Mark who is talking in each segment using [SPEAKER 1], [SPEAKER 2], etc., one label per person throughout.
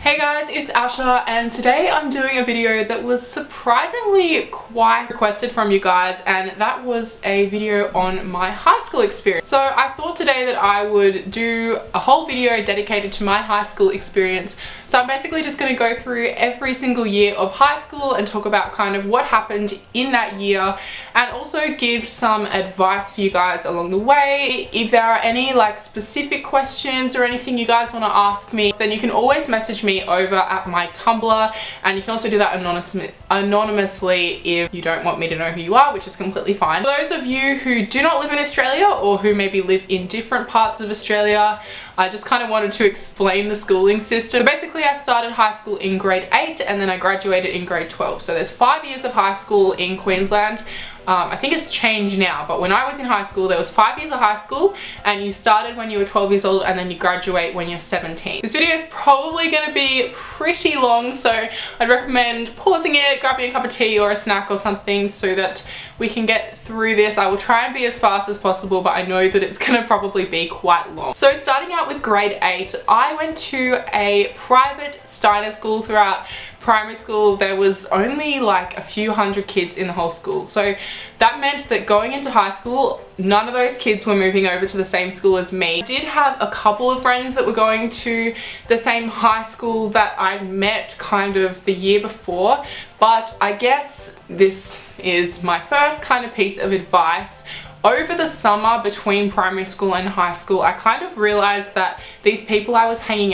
[SPEAKER 1] Hey guys, it's Asha and today I'm doing a video that was surprisingly quite requested from you guys, and that was a video on my high school experience. So I thought today that I would do a whole video dedicated to my high school experience. So I'm basically just going to go through every single year of high school and talk about kind of what happened in that year, and also give some advice for you guys along the way. If there are any like specific questions or anything you guys want to ask me, then you can always message me over at my Tumblr, and you can also do that anonymously if you don't want me to know who you are, which is completely fine. For those of you who do not live in Australia or who maybe live in different parts of Australia, I just kind of wanted to explain the schooling system. So basically I started high school in grade 8 and then I graduated in grade 12. So there's 5 years of high school in Queensland. I think it's changed now, but when I was in high school there was 5 years of high school, and you started when you were 12 years old and then you graduate when you're 17. This video is probably going to be pretty long, so I'd recommend pausing it, grabbing a cup of tea or a snack or something so that we can get through this. I will try and be as fast as possible, but I know that it's going to probably be quite long. So starting out with grade 8, I went to a private Steiner school. Throughout primary school there was only like a few hundred kids in the whole school, so that meant that going into high school none of those kids were moving over to the same school as me. I did have a couple of friends that were going to the same high school that I met kind of the year before, but I guess this is my first kind of piece of advice. Over the summer between primary school and high school, I kind of realized that these people I was hanging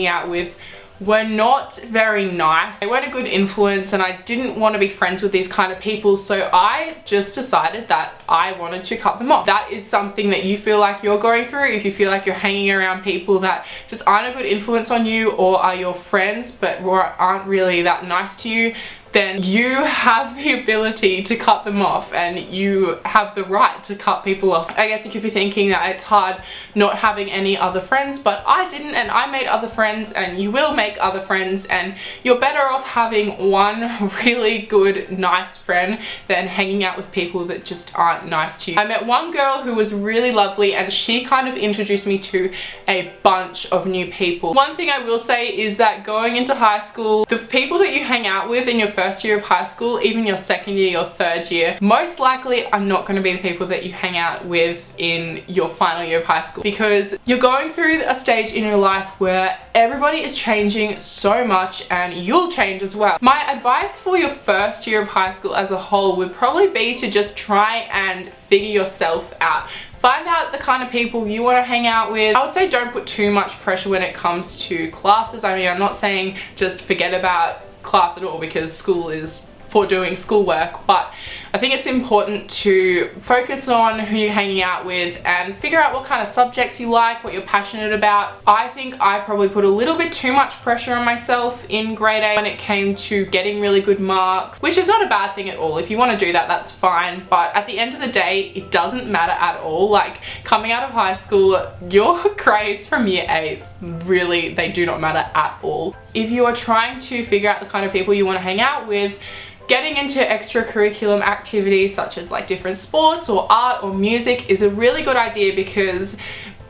[SPEAKER 1] out with were not very nice. They weren't a good influence, and I didn't want to be friends with these kind of people, so I just decided that I wanted to cut them off. That is something that you feel like you're going through. If you feel like you're hanging around people that just aren't a good influence on you, or are your friends but aren't really that nice to you, then you have the ability to cut them off, and you have the right to cut people off. I guess you could be thinking that it's hard not having any other friends, but I didn't, and I made other friends, and you will make other friends, and you're better off having one really good, nice friend than hanging out with people that just aren't nice to you. I met one girl who was really lovely, and she kind of introduced me to a bunch of new people. One thing I will say is that going into high school, the people that you hang out with in your first year of high school, even your second year, your third year, most likely are not going to be the people that you hang out with in your final year of high school, because you're going through a stage in your life where everybody is changing so much, and you'll change as well. My advice for your first year of high school as a whole would probably be to just try and figure yourself out. Find out the kind of people you want to hang out with. I would say don't put too much pressure when it comes to classes. I mean, I'm not saying just forget about class at all, because school is for doing schoolwork, but I think it's important to focus on who you're hanging out with and figure out what kind of subjects you like, what you're passionate about. I think I probably put a little bit too much pressure on myself in grade 8 when it came to getting really good marks, which is not a bad thing at all. If you want to do that, that's fine, but at the end of the day it doesn't matter at all. Like, coming out of high school, your grades from year 8 really, they do not matter at all. If you are trying to figure out the kind of people you want to hang out with, getting into extracurriculum activities such as like different sports or art or music is a really good idea, because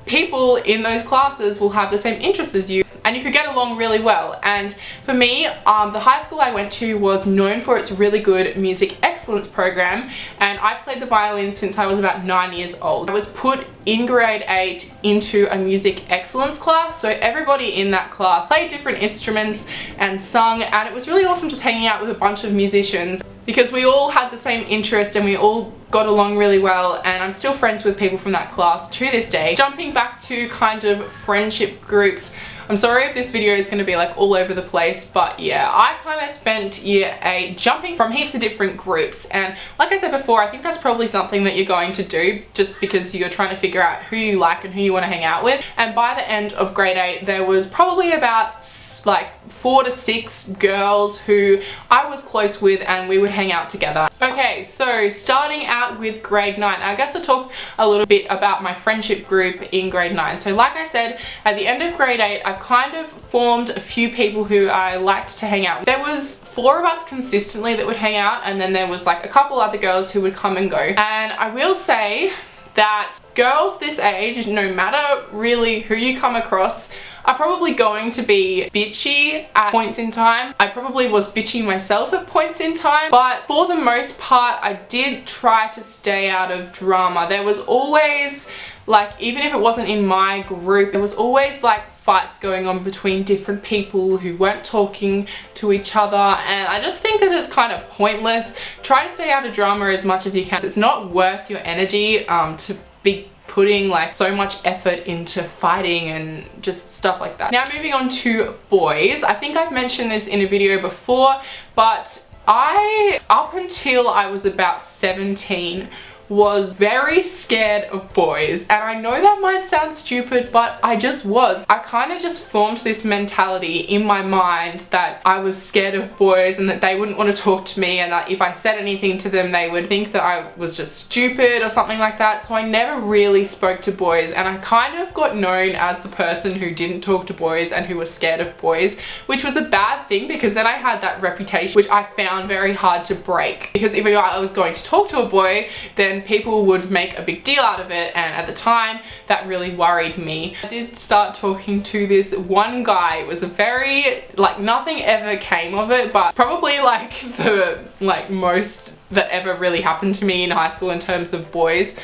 [SPEAKER 1] people in those classes will have the same interests as you, and you could get along really well. And for me, the high school I went to was known for its really good music excellence program, and I played the violin since I was about 9 years old. I was put in grade 8 into a music excellence class, so everybody in that class played different instruments and sung, and it was really awesome just hanging out with a bunch of musicians, because we all had the same interest and we all got along really well, and I'm still friends with people from that class to this day. Jumping back to kind of friendship groups, I'm sorry if this video is going to be like all over the place, but yeah, I kind of spent year 8 jumping from heaps of different groups, and like I said before, I think that's probably something that you're going to do just because you're trying to figure out who you like and who you want to hang out with. And by the end of grade 8 there was probably about like 4 to 6 girls who I was close with, and we would hang out together. Okay, so starting out with grade 9, I guess I'll talk a little bit about my friendship group in grade 9. So like I said, at the end of grade 8 I've kind of formed a few people who I liked to hang out with. There was 4 of us consistently that would hang out, and then there was like a couple other girls who would come and go. And I will say, that girls this age, no matter really who you come across, are probably going to be bitchy at points in time. I probably was bitchy myself at points in time, but for the most part, I did try to stay out of drama. There was always, like, even if it wasn't in my group, there was always like fights going on between different people who weren't talking to each other, and I just think that it's kind of pointless. Try to stay out of drama as much as you can. It's not worth your energy to be putting like so much effort into fighting and just stuff like that. Now moving on to boys. I think I've mentioned this in a video before, but up until I was about 17, was very scared of boys, and I know that might sound stupid, but I just was. I kind of just formed this mentality in my mind that I was scared of boys and that they wouldn't want to talk to me, and that if I said anything to them they would think that I was just stupid or something like that. So I never really spoke to boys, and I kind of got known as the person who didn't talk to boys and who was scared of boys, which was a bad thing because then I had that reputation, which I found very hard to break, because if I was going to talk to a boy, then people would make a big deal out of it, and at the time that really worried me. I did start talking to this one guy. It was a very, like, nothing ever came of it, but probably like the most that ever really happened to me in high school in terms of boys.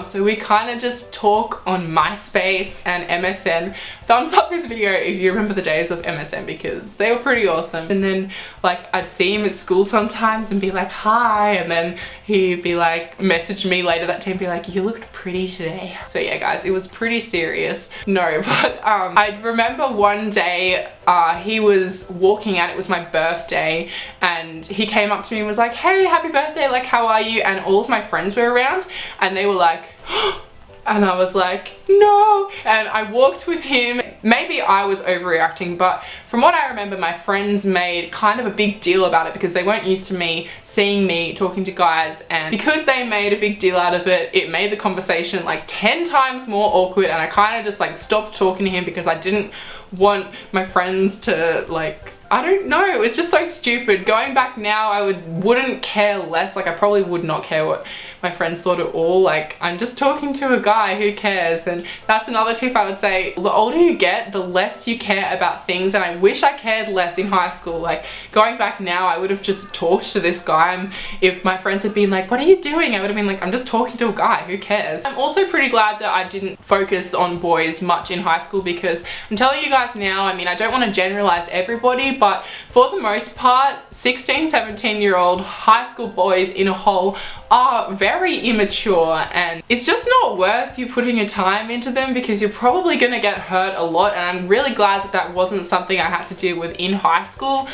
[SPEAKER 1] So we kind of just talk on MySpace and MSN. Thumbs up this video if you remember the days of MSN, because they were pretty awesome. And then like I'd see him at school sometimes and be like, hi, and then he'd be like, message me later that day and be like, you looked pretty today. So yeah guys, it was pretty serious. No, but I remember one day he was walking out, it was my birthday, and he came up to me and was like, hey, happy birthday, like how are you? And all of my friends were around and they were like, and I was like, no, and I walked with him. Maybe I was overreacting, but from what I remember, my friends made kind of a big deal about it because they weren't used to me seeing me talking to guys, and because they made a big deal out of it, it made the conversation like 10 times more awkward, and I kind of just like stopped talking to him because I didn't want my friends to like, I don't know, it was just so stupid. Going back now, I wouldn't care less. Like I probably would not care what my friends thought at all. Like I'm just talking to a guy, who cares? And that's another tip I would say. The older you get, the less you care about things, and I wish I cared less in high school. Like going back now, I would have just talked to this guy, and if my friends had been like, what are you doing? I would have been like, I'm just talking to a guy, who cares? I'm also pretty glad that I didn't focus on boys much in high school, because I'm telling you guys now, I mean, I don't want to generalize everybody, but for the most part, 16, 17-year-old high school boys in a whole are very immature, and it's just not worth you putting your time into them because you're probably gonna get hurt a lot. And I'm really glad that that wasn't something I had to deal with in high school.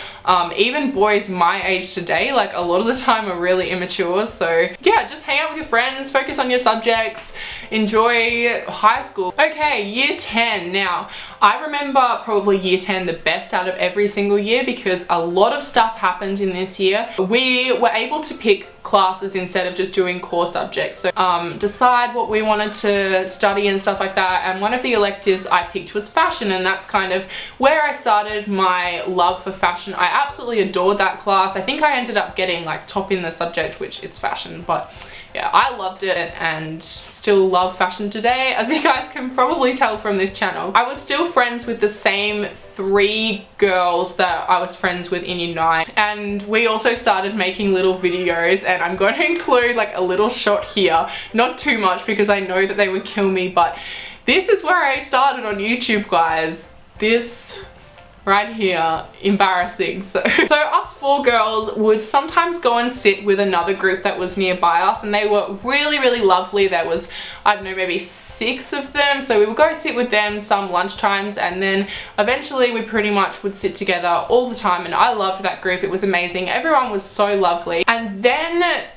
[SPEAKER 1] Even boys my age today, like a lot of the time, are really immature. So yeah, just hang out with your friends, focus on your subjects, enjoy high school. Okay, year 10. Now, I remember probably year 10 the best out of every single year because a lot of stuff happened in this year. We were able to pick classes instead of just doing core subjects, so decide what we wanted to study and stuff like that. And one of the electives I picked was fashion, and that's kind of where I started my love for fashion. I absolutely adored that class. I think I ended up getting like top in the subject, which it's fashion, but yeah, I loved it and still love fashion today, as you guys can probably tell from this channel. I was still friends with the same 3 girls that I was friends with in year 9, and we also started making little videos, and I'm going to include like a little shot here, not too much because I know that they would kill me, but this is where I started on YouTube, guys. This right here, embarrassing. So us 4 girls would sometimes go and sit with another group that was nearby us, and they were really, really lovely. There was, I don't know, maybe 6 of them, so we would go sit with them some lunchtimes, and then eventually we pretty much would sit together all the time, and I loved that group. It was amazing. Everyone was so lovely. And then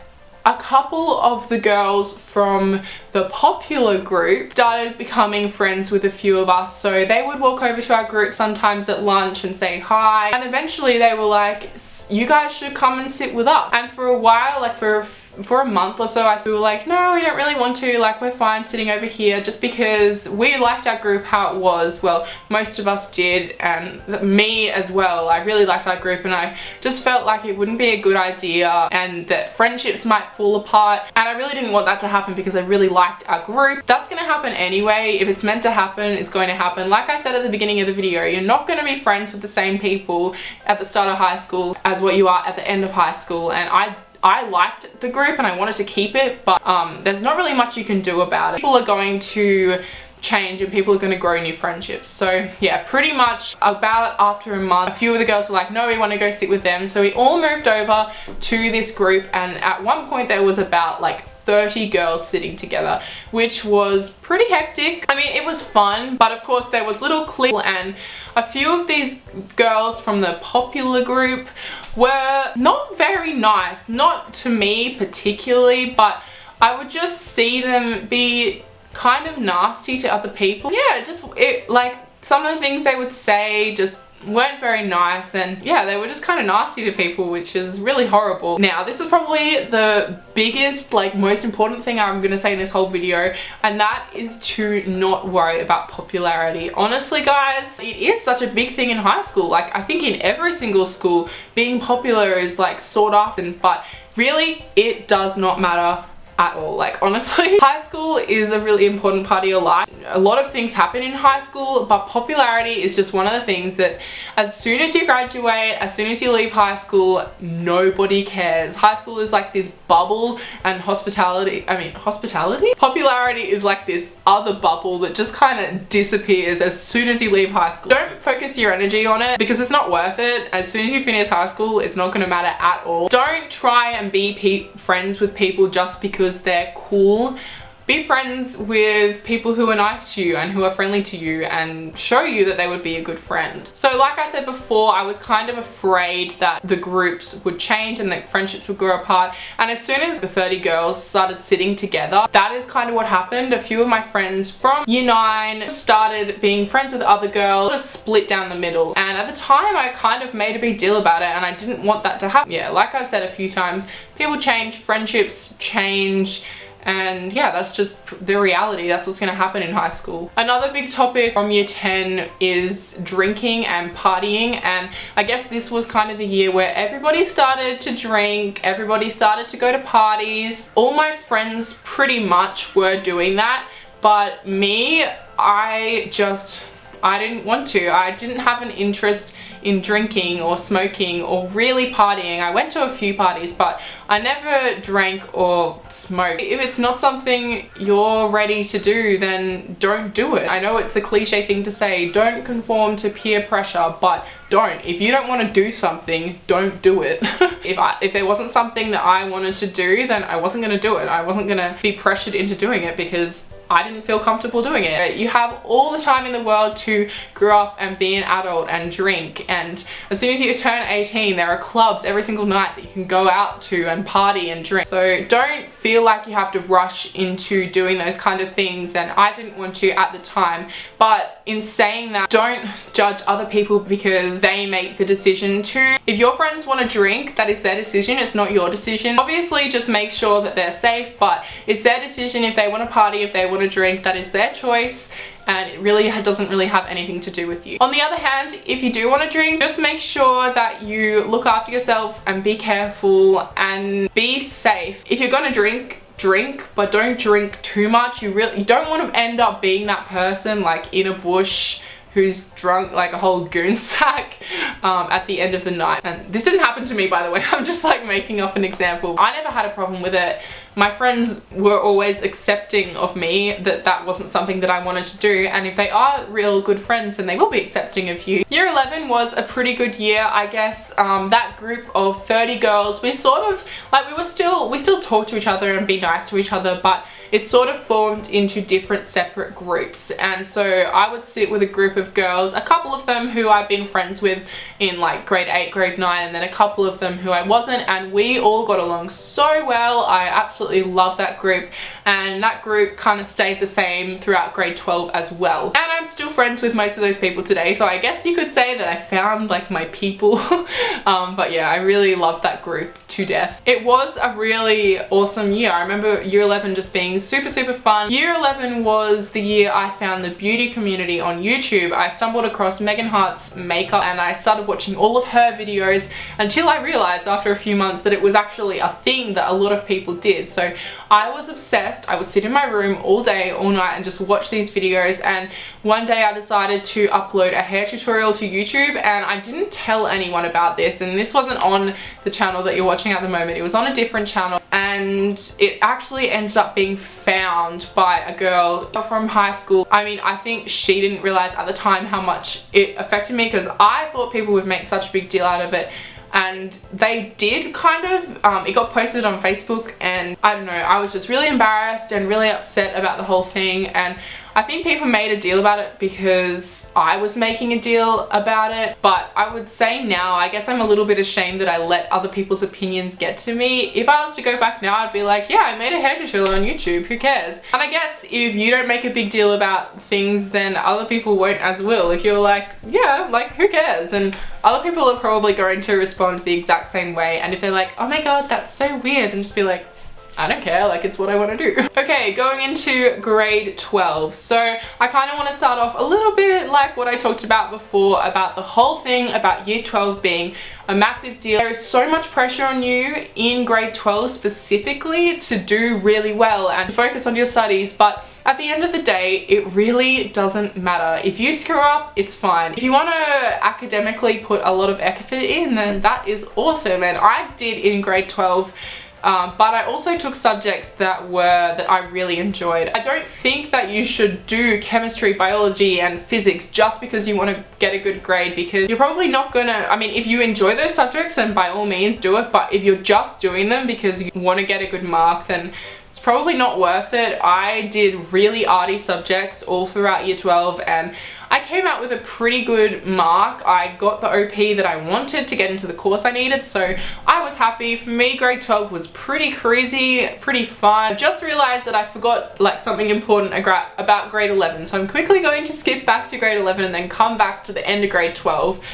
[SPEAKER 1] a couple of the girls from the popular group started becoming friends with a few of us, so they would walk over to our group sometimes at lunch and say hi, and eventually they were like, you guys should come and sit with us. And for a while, like for for a month or so, we were like, no, we don't really want to, like we're fine sitting over here, just because we liked our group how it was. Well, most of us did, and me as well. I really liked our group, and I just felt like it wouldn't be a good idea and that friendships might fall apart, and I really didn't want that to happen because I really liked our group. That's gonna happen anyway. If it's meant to happen, it's going to happen. Like I said at the beginning of the video, you're not going to be friends with the same people at the start of high school as what you are at the end of high school, and I liked the group and I wanted to keep it, but there's not really much you can do about it. People are going to change and people are going to grow new friendships. So yeah, pretty much about after a month, a few of the girls were like, no, we want to go sit with them. So we all moved over to this group, and at one point there was about like 30 girls sitting together, which was pretty hectic. I mean, it was fun, but of course there was little cliques, and a few of these girls from the popular group were not very nice, not to me particularly, but I would just see them be kind of nasty to other people. Yeah, like some of the things they would say just weren't very nice, and yeah, they were just kind of nasty to people, which is really horrible. Now, this is probably the biggest, like most important thing I'm gonna say in this whole video, and that is to not worry about popularity. Honestly guys, it is such a big thing in high school. Like I think in every single school, being popular is like sought after, but really it does not matter at all. Like honestly, high school is a really important part of your life. A lot of things happen in high school, but popularity is just one of the things that as soon as you graduate, as soon as you leave high school, nobody cares. High school is like this bubble, and popularity is like this other bubble that just kind of disappears as soon as you leave high school. Don't focus your energy on it because it's not worth it. As soon as you finish high school, it's not going to matter at all. Don't try and be friends with people just because they're cool. Be friends with people who are nice to you and who are friendly to you and show you that they would be a good friend. So like I said before, I was kind of afraid that the groups would change and that friendships would grow apart, and as soon as the 30 girls started sitting together, that is kind of what happened. A few of my friends from year 9 started being friends with other girls, just split down the middle, and at the time I kind of made a big deal about it, and I didn't want that to happen. Yeah, like I've said a few times, people change, friendships change, and yeah, that's just the reality. That's what's going to happen in high school. Another big topic from year 10 is drinking and partying, and I guess this was kind of the year where everybody started to drink, everybody started to go to parties. All my friends pretty much were doing that, but me, I didn't want to. I didn't have an interest in drinking or smoking or really partying. I went to a few parties, but I never drank or smoked. If it's not something you're ready to do, then don't do it. I know it's a cliche thing to say, don't conform to peer pressure, but don't. If you don't want to do something, don't do it. If there wasn't something that I wanted to do, then I wasn't going to do it. I wasn't going to be pressured into doing it because I didn't feel comfortable doing it. You have all the time in the world to grow up and be an adult and drink, and as soon as you turn 18, there are clubs every single night that you can go out to and party and drink. So don't feel like you have to rush into doing those kind of things, and I didn't want to at the time. But in saying that, don't judge other people because they make the decision to. If your friends want to drink, that is their decision, it's not your decision. Obviously just make sure that they're safe, but it's their decision. If they want to party, if they want to drink, that is their choice, and it really doesn't really have anything to do with you. On the other hand, if you do want to drink, just make sure that you look after yourself and be careful and be safe. If you're gonna drink, but don't drink too much. You don't want to end up being that person like in a bush who's drunk like a whole goon sack at the end of the night. And this didn't happen to me, by the way. I'm just like making up an example. I never had a problem with it. My friends were always accepting of me that wasn't something that I wanted to do, and if they are real good friends, then they will be accepting of you. Year 11 was a pretty good year, I guess. That group of 30 girls, we sort of like we still talk to each other and be nice to each other, but it sort of formed into different separate groups. And so I would sit with a group of girls, a couple of them who I've been friends with in like grade 8, grade 9, and then a couple of them who I wasn't, and we all got along so well. I absolutely love that group, and that group kind of stayed the same throughout grade 12 as well. And I'm still friends with most of those people today, so I guess you could say that I found like my people. But yeah, I really loved that group to death. It was a really awesome year. I remember year 11 just being super fun. Year 11 was the year I found the beauty community on YouTube. I stumbled across Megan Hart's makeup and I started watching all of her videos until I realized after a few months that it was actually a thing that a lot of people did. So I was obsessed. I would sit in my room all day, all night and just watch these videos, and one day I decided to upload a hair tutorial to YouTube, and I didn't tell anyone about this, and this wasn't on the channel that you're watching at the moment. It was on a different channel, and it actually ended up being found by a girl from high school. I mean, I think she didn't realize at the time how much it affected me, because I thought people would make such a big deal out of it, and they did kind of. It got posted on Facebook, and I don't know, I was just really embarrassed and really upset about the whole thing. And I think people made a deal about it because I was making a deal about it, but I would say now, I guess I'm a little bit ashamed that I let other people's opinions get to me. If I was to go back now, I'd be like, yeah, I made a hair tutorial on YouTube, who cares? And I guess if you don't make a big deal about things, then other people won't as well. If you're like, yeah, like who cares? And other people are probably going to respond the exact same way. And if they're like, oh my god, that's so weird, and just be like, I don't care, like it's what I want to do. Okay, going into grade 12. So I kind of want to start off a little bit like what I talked about before, about the whole thing about year 12 being a massive deal. There is so much pressure on you in grade 12 specifically to do really well and focus on your studies, but at the end of the day, it really doesn't matter. If you screw up, it's fine. If you want to academically put a lot of effort in, then that is awesome, and I did in grade 12. But I also took subjects that I really enjoyed. I don't think that you should do chemistry, biology and physics just because you want to get a good grade, because you're probably not gonna, I mean, if you enjoy those subjects, then by all means do it, but if you're just doing them because you want to get a good mark, then it's probably not worth it. I did really arty subjects all throughout year 12, and I came out with a pretty good mark. I got the OP that I wanted to get into the course I needed, so I was happy. For me, grade 12 was pretty crazy, pretty fun. I just realized that I forgot like something important about grade 11, so I'm quickly going to skip back to grade 11 and then come back to the end of grade 12.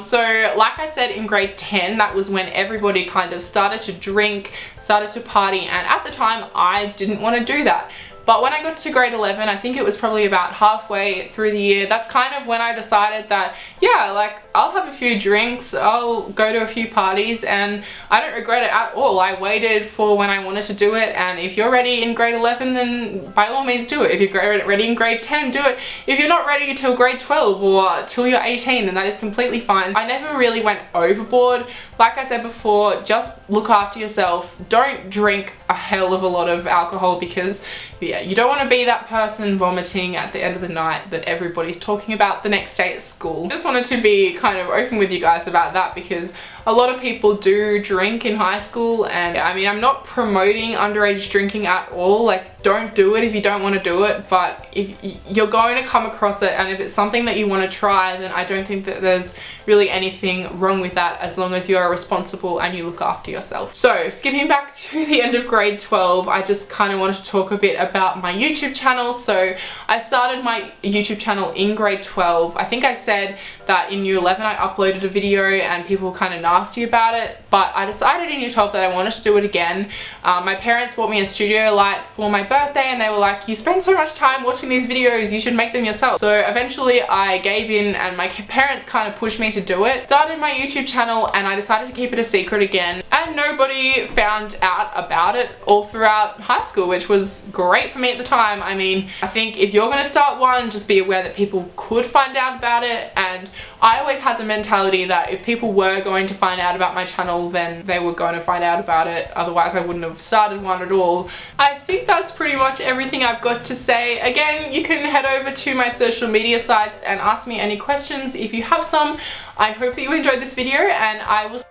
[SPEAKER 1] So like I said, in grade 10, that was when everybody kind of started to drink, started to party, and at the time I didn't want to do that. But when I got to grade 11, I think it was probably about halfway through the year, that's kind of when I decided that, yeah, like I'll have a few drinks, I'll go to a few parties, and I don't regret it at all. I waited for when I wanted to do it, and if you're ready in grade 11, then by all means do it. If you're ready in grade 10, do it. If you're not ready until grade 12 or till you're 18, then that is completely fine. I never really went overboard. Like I said before, just look after yourself. Don't drink a hell of a lot of alcohol, because yeah, you don't want to be that person vomiting at the end of the night that everybody's talking about the next day at school. I just wanted to be kind of open with you guys about that, because a lot of people do drink in high school, and I mean, I'm not promoting underage drinking at all. Like, don't do it if you don't want to do it, but if you're going to come across it, and if it's something that you want to try, then I don't think that there's really anything wrong with that, as long as you are responsible and you look after yourself. So skipping back to the end of grade 12, I just kind of wanted to talk a bit about my YouTube channel. So I started my YouTube channel in grade 12. I think I said that in year 11 I uploaded a video and people were kind of nasty about it, but I decided in year 12 that I wanted to do it again. My parents bought me a studio light for my birthday, and they were like, you spend so much time watching these videos, you should make them yourself. So eventually I gave in, and my parents kind of pushed me to do it. Started my YouTube channel, and I decided to keep it a secret again, and nobody found out about it all throughout high school, which was great for me at the time. I mean, I think if you're going to start one, just be aware that people could find out about it, and I always had the mentality that if people were going to find out about my channel, then they were going to find out about it, otherwise I wouldn't have started one at all. I think that's pretty much everything I've got to say. Again, you can head over to my social media sites and ask me any questions if you have some. I hope that you enjoyed this video, and I will